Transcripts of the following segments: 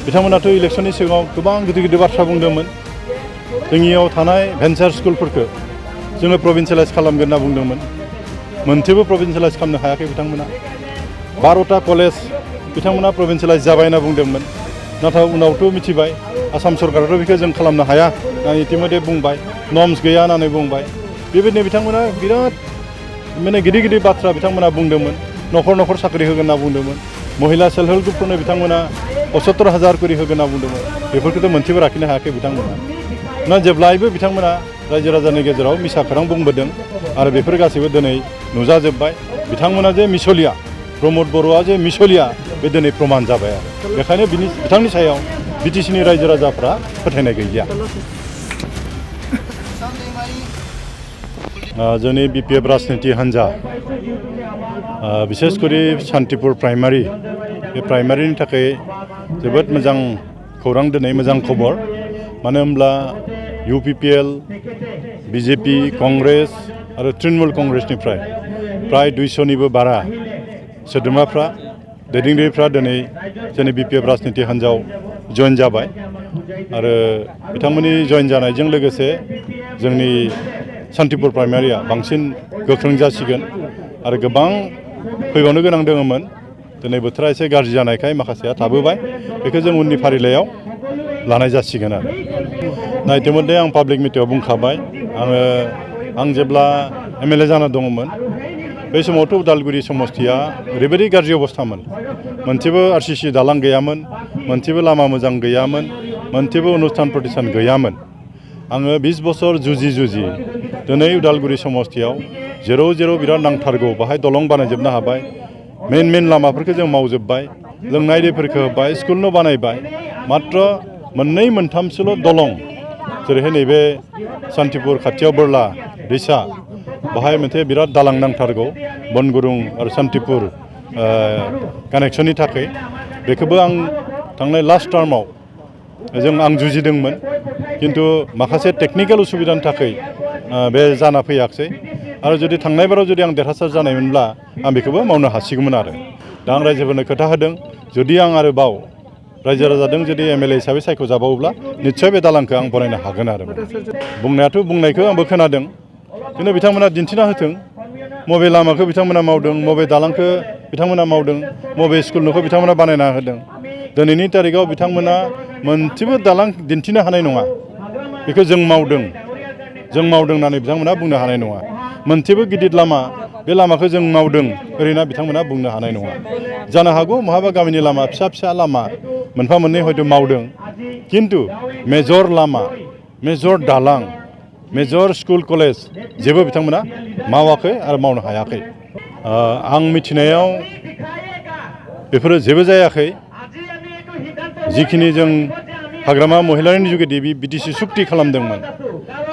बिथांमोनाथ' इलेक्शननि सिगाङाव गोबां गिदिर गिदिर बाथ्रा बुंदोंमोन जोंनियाव थानाय भेन्सार स्कुलफोरखौ जोङो प्रभिन्सियेलाइज खालामगोन होनना बुंदोंमोन मोनसेबो प्रभिन्सियेलाइज खालामनो हायाखै बिथांमोना 12टा कलेज बिथांमोना प्रभिन्सियेलाइज जाबाय होनना बुंदोंमोन नाथाय उनावथ' मिथिबाय आसाम सरकाराथ' बेखौ जों खालामनो हाया होननानै इतिमध्ये बुंबाय नर्म्स गैया होननानै बुंबाय बेबायदिनो बिथांमोना बिराद माने गिदिर गिदिर बाथ्रा बिथांमोना बुंदोंमोन न'खर न'खर साख्रि होगोन होनना बुंदोंमोन महिला सेल्फ हेल्प ग्रुपफोरनो बिथांमोना 75,000 करि होगोन होनना बुंदोंमोन बेफोरखौथ' मोनसेबो लाखिनो हायाखै बिथांमोना ना जेब्लायबो बिथांमोना रायजो राजानि गेजेराव मिसा खौरां बुंबोदों आरो बेफोर गासैबो दिनै नुजाजोब्बाय बिथांमोना जे मिसलिया प्रमद बर'आ जे मिसलिया बे दिनै प्रमान जाबाय आरो बेखायनो बिथांनि सायाव बिटिसिनि रायजो राजाफ्रा फोथायनाय गैलिया जोंनि बिपिएफ राजनिति हान्जा बिसेस करि सान्तिपुर प्राइमारि बे प्राइमारिनि थाखाय जोबोद मोजां खौरां दिनै मोजां खबर मानो होनब्ला UPPL BJP कंग्रेस आरो तृणमूल कंग्रेसनिफ्राय प्राय 200निबो बारा सोद्रोमाफ्रा दैदेनगिरिफ्रा दिनै जोंनि बिपिएफ राजनिति हान्जायाव जइन जाबाय आरो बिथांमोननि जइन जानायजों लोगोसे जोंनि सान्तिपुर प्राइमारिया बांसिन गोख्रों जासिगोन आरो गोबां फैबावनो गोनां दङमोन दिनै बोथोरा एसे गाज्रि जानायखाय माखासेया थाबोबाय बेखौ जों उननि फारिलाइयाव लानाय जासिगोन आरो दा इतिमध्ये आं पाब्लिक मिटिङाव बुंखाबाय आं जेब्ला MLA जाना दङमोन बे समावथ' उदालगुरि समस्तिया ओरैबायदि गाज्रि अबस्थामोन मोनसेबो RCC दालां गैयामोन मोनसेबो लामा मोजां गैयामोन मोनसेबो अनुस्थान प्रतिष्ठान गैयामोन आङो 20 बोसोर जुजि दिनै उदालगुरि समस्तियाव जेराव बिराद नांथारगौ बाहाय दलं बानायजोबनो हाबाय मेन लामाफोरखौ जों मावजोब्बाय लोंनाय दैफोरखौ होबाय स्कुल न' बानायबाय मात्र मोननै मोनथामसोल' दलं जेरैहाय नैबे सान्तिपुर खाथियाव बोरला दैसा बाहाय मोनसे बिराद दालां नांथारगौ बनगुरुं आरो सान्तिपुर कानेक्सननि थाखाय बेखौबो आं थांनाय लास्ट टार्माव आं जुजिदोंमोन किन्तु माखासे टेकनिकेल उसुबिदानि थाखाय बे जाना फैयाखै आरो जुदि थांनाय बाराव जुदि आं देरहासार जानायमोनब्ला आं बेखौबो मावनो हासिगौमोन आरो दा आं रायजोफोरनो खोथा होदों जुदि आं आरोबाव रायजो राजाजों जुदि MLA हिसाबै सायख'जाबावोब्ला निस्सय बे दालांखौ आं बनायनो हागोन आरो बुंनायखौ आंबो खोनादों किन्तु बिथांमोना दिन्थिना होथों मबे लामाखौ बिथांमोना मावदों मबे दालांखौ बिथांमोना मावदों मबे स्कुल न'खौ बिथांमोना बानायना होदों दिनैनि तारिखाव बिथांमोना मोनसेबो दालां दिन्थिनो हानाय नङा बेखौ जों मावदों होननानै बिथांमोना बुंनो हानाय नङा मोनसेबो गिदिर लामा बे लामाखौ जों मावदों ओरैनो बिथांमोना बुंनो हानाय नङा जानो हागौ महाबा गामिनि लामा फिसा लामा मोनफा मोननै हयथ' मावदों किन्तु मेजर लामा मेजर दालां मेजर स्कुल कलेज जेबो बिथांमोना मावाखै आरो मावनो हायाखै आं मिथिनायाव बेफोरो जेबो जायाखै जिखिनि जों हाग्रामा महिलारिनि जुगेदि BTC सुक्ति खालामदोंमोन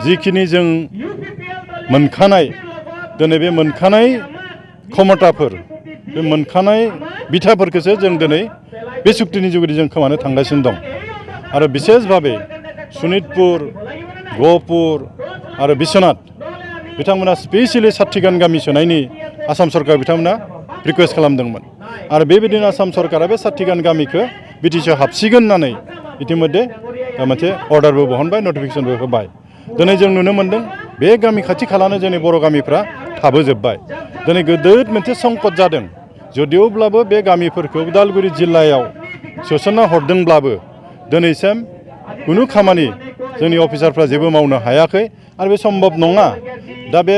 जिखिनि जों मोनखानाय दिनै बे मोनखानाय क्षमताफोर बे मोनखानाय बिथाफोरखौसो जों दिनै बे सुक्तिनि जुगेदि जों खोमानो थांगासिनो दं आरो बिसेस भाबे सनितपुर गहपुर आरो बिश्वनाथ बिथांमोना स्पेसियेलि 60 गामि सोनायनि आसाम सरकार बिथांमोना रिकुवेस्ट खालामदोंमोन आरो बेबायदिनो आसाम सरकारा बे 60 गामिखौ BTCआव हाबसिगोन होननानै इतिमध्ये मोनसे अर्डारबो बहनबाय नटिफिकेसनबो होबाय दिनै जों नुनो मोन्दों बे गामि खाथि खालानो जोंनि बर' गामिफ्रा थाबोजोब्बाय दिनै गोदोद मोनसे संकट जादों जदिवब्लाबो बे गामिफोरखौ उदालगुरि जिल्लायाव सोसनना हरदोंब्लाबो दिनैसिम खुनु खामानि जोंनि अफिसारफ्रा जेबो मावनो हायाखै आरो बे सम्भब नङा दा बे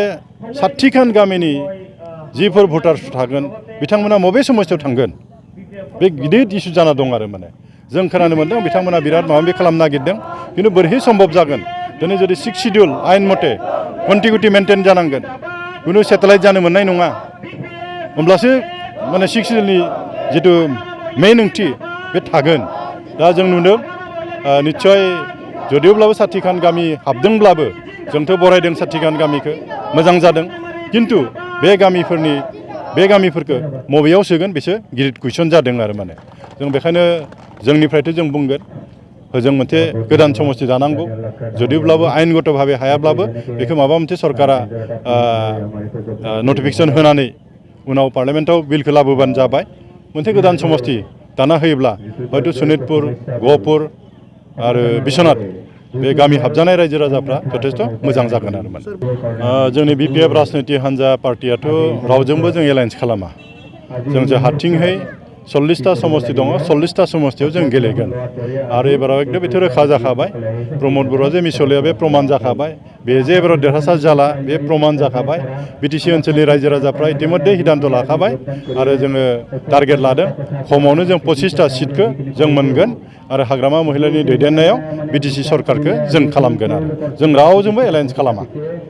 60 गामिनि जिफोर भटार्स थागोन बिथांमोना बबे समस्यायाव थांगोन बे गिदिर इस्यु जाना दं आरो माने जों खोनानो मोन्दों बिथांमोना बिराद माबा माबि खालामनो नागिरदों किन्तु बोरैहाय सम्भब जागोन दिनै जुदि 6 शिड्युल आयेन मथे कन्टिगिउटि मेनटेन जानांगोन खुनु सेटेलाइट जानो मोननाय नङा होमब्लासो माने 6 शिड्युलनि जिथु मेइन ओंथि बे थागोन दा जों नुदों निस्सय जदिवब्लाबो 60 गामि हाबदोंब्लाबो जोंथ' बरायदों 60 गामिखौ मोजां जादों किन्तु बे गामिफोरखौ बबेयाव सोगोन बेसो गिदिर कुइसन जादों आरो माने जों बेखायनो जोंनिफ्रायथ' जों बुंगोन होजों मोनसे गोदान समस्ति दानांगौ जदिवब्लाबो आयेनगत भाबे हायाब्लाबो बेखौ माबा मोनसे सरकारा नटिफिकेसन होनानै उनाव पार्लियामेन्टआव बिलखौ लाबोबानो जाबाय मोनसे गोदान समस्ति दाना होयोब्ला हयथ' सनितपुर गहपुर आरो बिश्वनाथ बे गामि हाबजानाय रायजो राजाफ्रा जथेस्थ' मोजां जागोन आरोमोन जोंनि BPF राजनिति हान्जा पार्टियाथ' रावजोंबो जों एलायन्स खालामा जों हारसिंहै 40टा समस्ति दङ 40टा समस्तियाव जों गेलेगोन आरो एबाराव एकदम बेथ' रोखा जाखाबाय प्रमद बर'आ जे मिसलिया बे प्रमान जाखाबाय बे जे एबाराव देरहासार जाला बे प्रमान जाखाबाय BTC ओनसोलनि रायजो राजाफ्रा इतिमध्य हिदान्त लाखाबाय आरो जोङो टारगेट लादों खमावनो जों 25टा सिटखौ जों मोनगोन आरो हाग्रामा महिलानि दैदेननायाव BTC सरकारखौ जों खालामगोन आरो जों रावजोंबो एलायन्स खालामा